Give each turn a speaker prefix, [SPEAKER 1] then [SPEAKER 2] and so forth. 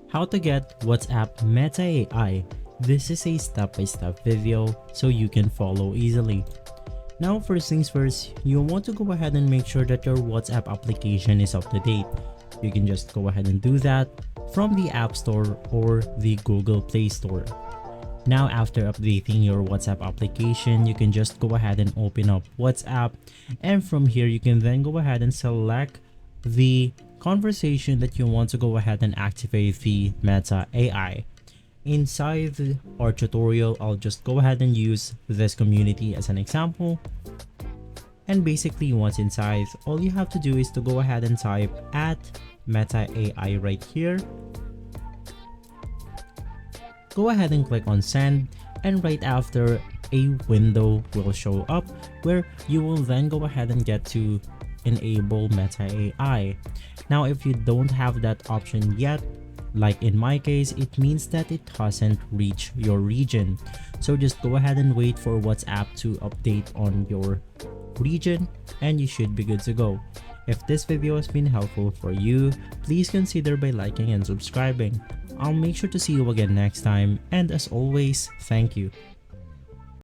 [SPEAKER 1] How to get WhatsApp Meta AI. This is a step-by-step video so you can follow easily. Now first things first, you want to go ahead and make sure that your WhatsApp application is up to date. You can just go ahead and do that from the App Store or the Google Play Store. Now after updating your WhatsApp application, you can just go ahead and open up WhatsApp, and from here you can then go ahead and select the conversation that you want to go ahead and activate the Meta AI. Inside our tutorial, I'll just go ahead and use this community as an example. And basically once inside, all you have to do is to go ahead and type at Meta AI right here. Go ahead and click on send, and right after, a window will show up where you will then go ahead and get to enable Meta AI. Now if you don't have that option yet, like in my case, it means that it hasn't reached your region. So just go ahead and wait for WhatsApp to update on your region and you should be good to go. If this video has been helpful for you, please consider by liking and subscribing. I'll make sure to see you again next time, and as always, thank you.